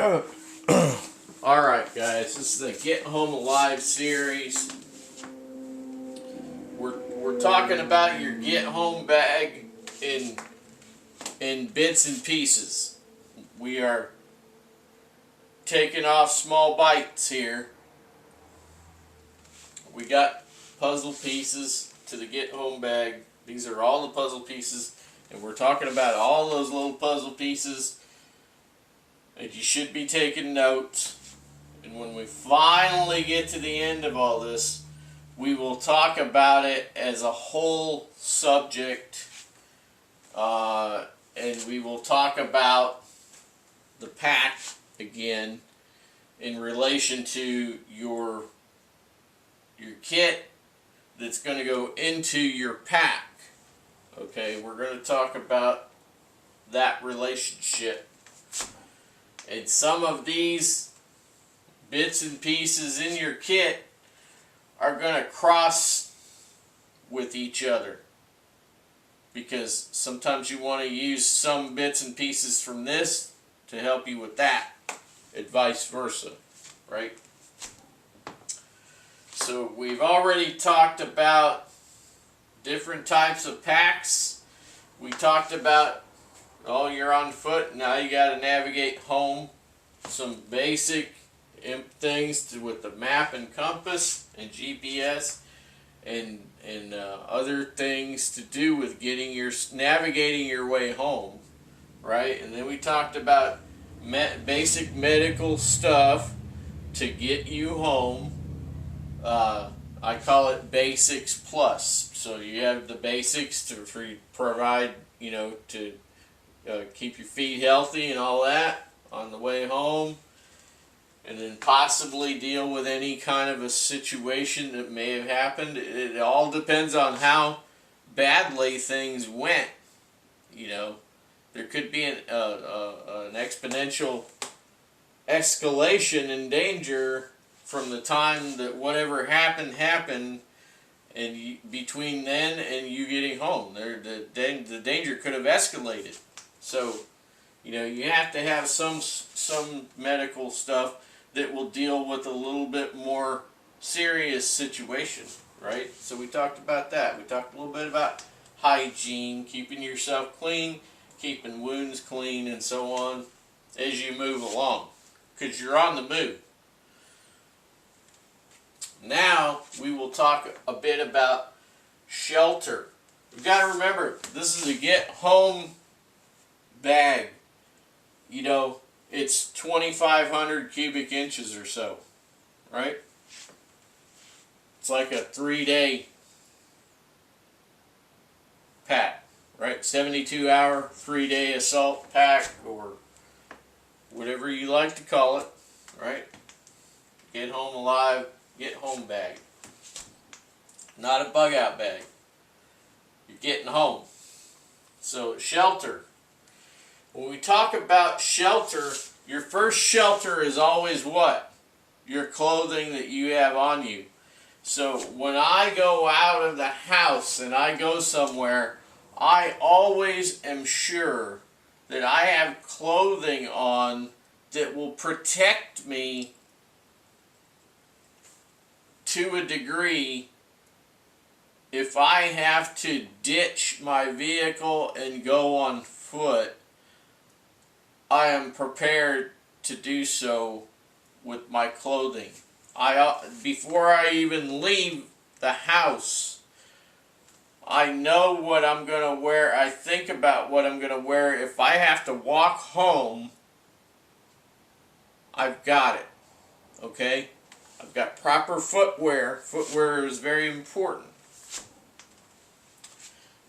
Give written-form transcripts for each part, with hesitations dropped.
Alright guys, this is the Get Home Alive series. We're talking about your get home bag in bits and pieces. We are taking off small bites here. We got puzzle pieces to the get home bag. These are all the puzzle pieces, and we're talking about all those little puzzle pieces. And you should be taking notes. And when we finally get to the end of all this, we will talk about it as a whole subject. And we will talk about the pack again in relation to your kit that's going to go into your pack. Okay, we're going to talk about that relationship. And some of these bits and pieces in your kit are going to cross with each other, because sometimes you want to use some bits and pieces from this to help you with that, and vice versa, right? So we've already talked about different types of packs. We talked about, oh, you're on foot, now you got to navigate home. Some basic things with the map and compass and GPS and other things to do with navigating your way home, right? And then we talked about basic medical stuff to get you home. I call it basics plus. So you have the basics to provide, to keep your feet healthy and all that on the way home, and then possibly deal with any kind of a situation that may have happened. It all depends on how badly things went. There could be an exponential escalation in danger from the time that whatever happened, and between then and you getting home. The danger could have escalated. So, you have to have some medical stuff that will deal with a little bit more serious situation, right? So we talked about that. We talked a little bit about hygiene, keeping yourself clean, keeping wounds clean, and so on as you move along, because you're on the move. Now we will talk a bit about shelter. You've got to remember, this is a get home bag. It's 2,500 cubic inches or so, right? It's like a 3-day pack, right? 72-hour, 3-day assault pack, or whatever you like to call it, right? Get home alive, get home bag. Not a bug out bag. You're getting home. So shelter. When we talk about shelter, your first shelter is always what? Your clothing that you have on you. So when I go out of the house and I go somewhere, I always am sure that I have clothing on that will protect me to a degree. If I have to ditch my vehicle and go on foot, I am prepared to do so with my clothing. Before I even leave the house, I know what I'm going to wear. I think about what I'm going to wear. If I have to walk home, I've got it. Okay? I've got proper footwear. Footwear is very important.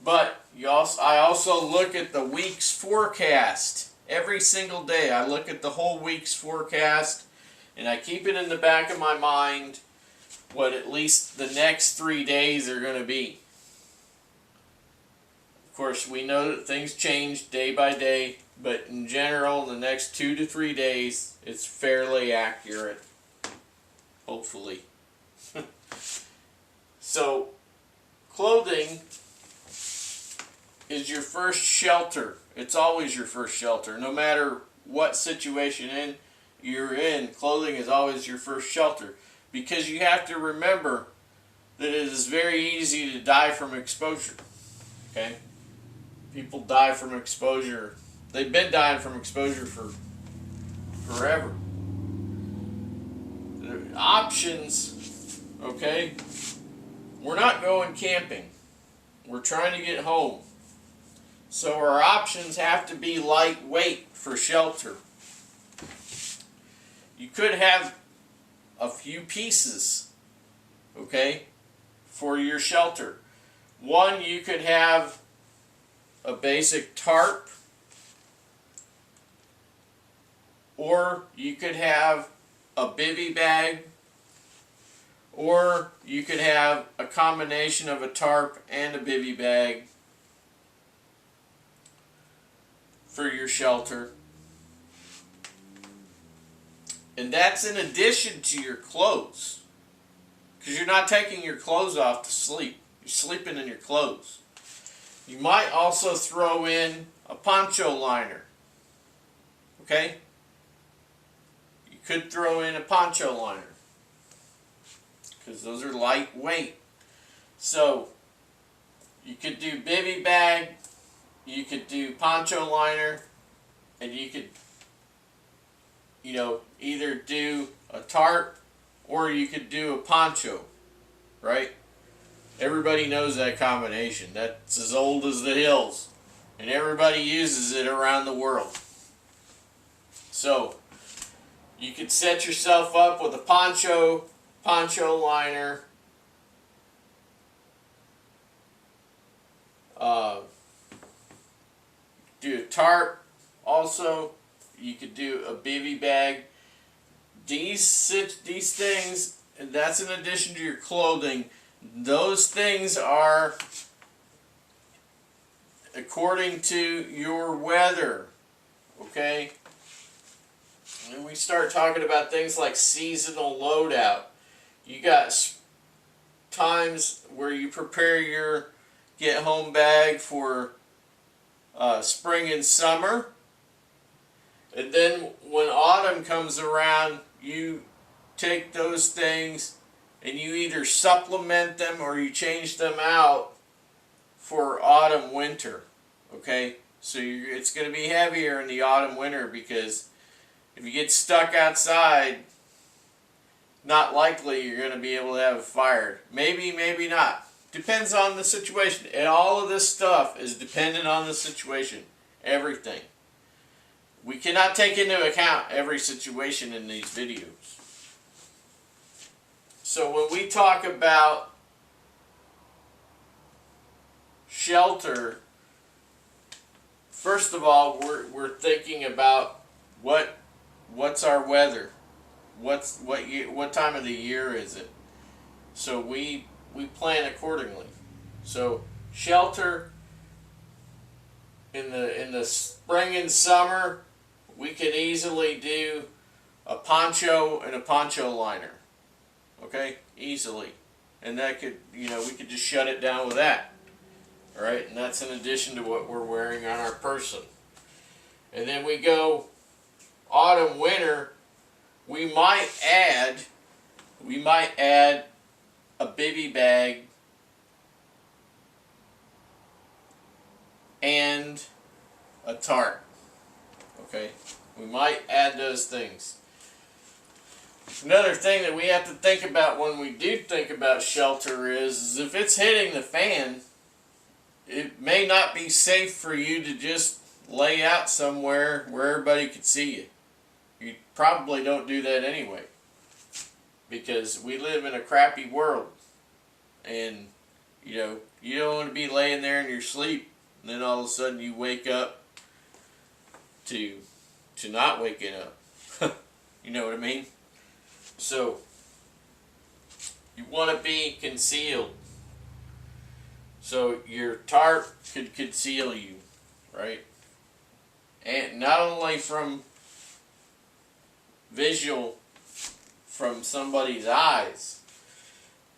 But I also look at the week's forecast. Every single day I look at the whole week's forecast, and I keep it in the back of my mind what at least the next 3 days are going to be. Of course, we know that things change day by day, but in general, the next 2 to 3 days, it's fairly accurate. Hopefully. So, clothing is your first shelter. It's always your first shelter. No matter what situation you're in, clothing is always your first shelter, because you have to remember that it is very easy to die from exposure. Okay? People die from exposure. They've been dying from exposure for forever. The options, okay? We're not going camping. We're trying to get home. So our options have to be lightweight for shelter. You could have a few pieces, okay, for your shelter. One, you could have a basic tarp, or you could have a bivy bag, or you could have a combination of a tarp and a bivy bag for your shelter. And that's in addition to your clothes, because you're not taking your clothes off to sleep. You're sleeping in your clothes. You might also throw in a poncho liner. Okay? You could throw in a poncho liner, because those are lightweight. So you could do bivy bag, you could do poncho liner, and you could, you know, either do a tarp or you could do a poncho, right? Everybody knows that combination. That's as old as the hills, and everybody uses it around the world. So you could set yourself up with a poncho liner, do a tarp also. You could do a bivy bag. These things, and that's in addition to your clothing. Those things are according to your weather, okay? And we start talking about things like seasonal loadout. You got times where you prepare your get home bag for spring and summer. And then when autumn comes around, you take those things and you either supplement them or you change them out for autumn winter. Okay? So it's going to be heavier in the autumn winter, because if you get stuck outside, not likely you're going to be able to have it fired. Maybe, maybe not. Depends on the situation. And all of this stuff is dependent on the situation. Everything. We cannot take into account every situation in these videos. So when we talk about shelter, first of all, we're thinking about what's our weather, what time of the year is it. So we plan accordingly. So shelter in the spring and summer, we could easily do a poncho and a poncho liner. Okay, easily, and that could, you know, we could just shut it down with that. All right, and that's in addition to what we're wearing on our person. And then we go autumn winter. We might add a bivy bag and a tarp. Okay, we might add those things. Another thing that we have to think about when we do think about shelter is if it's hitting the fan, it may not be safe for you to just lay out somewhere where everybody could see you. You probably don't do that anyway, because we live in a crappy world, and you know, you don't want to be laying there in your sleep and then all of a sudden you wake up to not waking up. You know what I mean? So you want to be concealed. So your tarp could conceal you, right? And not only from visual from somebody's eyes,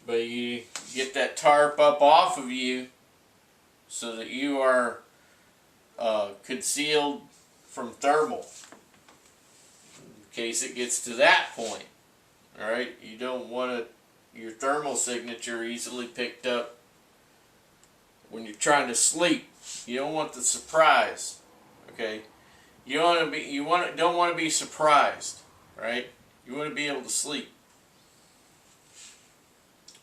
but you get that tarp up off of you so that you are concealed from thermal. case it gets to that point. Alright, you don't want your thermal signature easily picked up when you're trying to sleep. You don't want the surprise. Okay, don't want to be surprised, right? You want to be able to sleep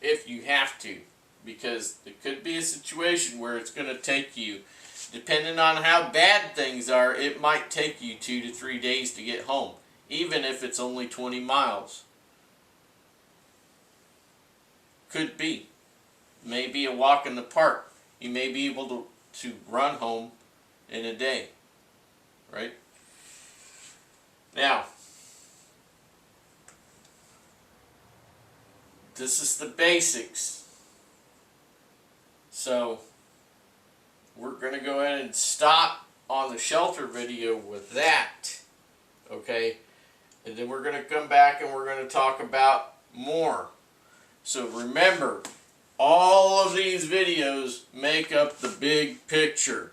if you have to, because it could be a situation where it's going to take you, depending on how bad things are, it might take you 2 to 3 days to get home, even if it's only 20 miles. Could be. Maybe a walk in the park. You may be able to run home in a day. Right? Now, this is the basics. So, we're going to go ahead and stop on the shelter video with that. Okay? And then we're going to come back and we're going to talk about more. So remember, all of these videos make up the big picture.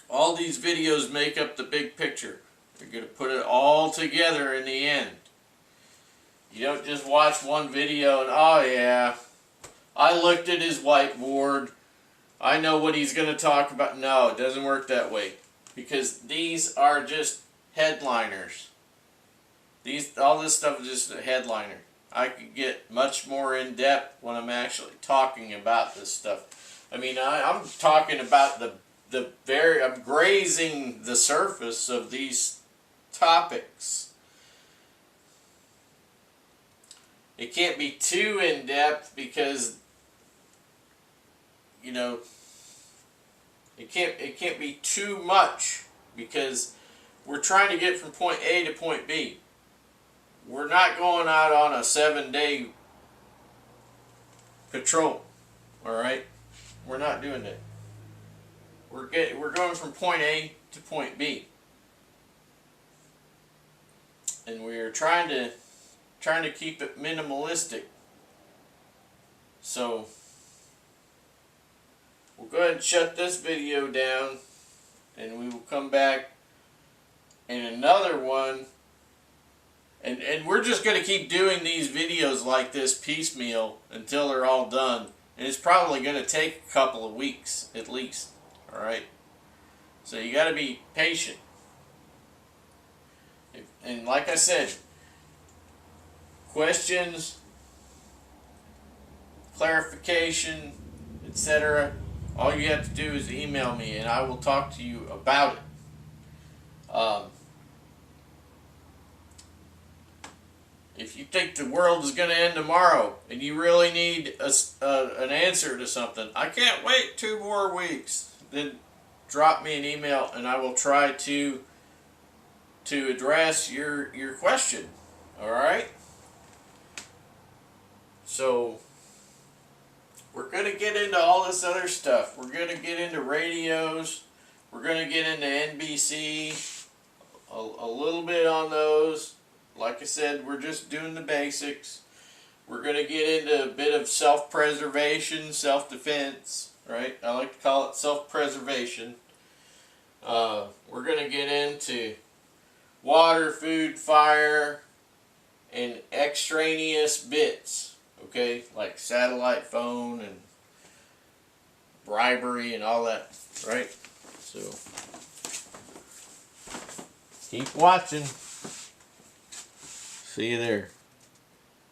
All these videos make up the big picture. You're going to put it all together in the end. You don't just watch one video and, oh yeah, I looked at his whiteboard, I know what he's going to talk about. No, it doesn't work that way. Because these are just headliners. All this stuff is just a headliner. I could get much more in depth when I'm actually talking about this stuff. I mean, I'm talking about I'm grazing the surface of these topics. It can't be too in depth because, you know, it can't be too much because we're trying to get from point A to point B. We're not going out on a 7-day patrol, all right? We're not doing that. We're going from point A to point B, and we're trying to keep it minimalistic. So we'll go ahead and shut this video down, and we will come back in another one. And we're just going to keep doing these videos like this piecemeal until they're all done. And it's probably going to take a couple of weeks at least. Alright? So you got to be patient. And like I said, questions, clarification, etc., all you have to do is email me and I will talk to you about it. If you think the world is going to end tomorrow and you really need an answer to something, I can't wait 2 more weeks, then drop me an email and I will try to address your question. Alright? So, we're going to get into all this other stuff. We're going to get into radios. We're going to get into NBC. A little bit on those. Like I said, we're just doing the basics. We're going to get into a bit of self-preservation, self-defense, right? I like to call it self-preservation. We're going to get into water, food, fire, and extraneous bits, okay? Like satellite phone and bribery and all that, right? So, keep watching. See you there.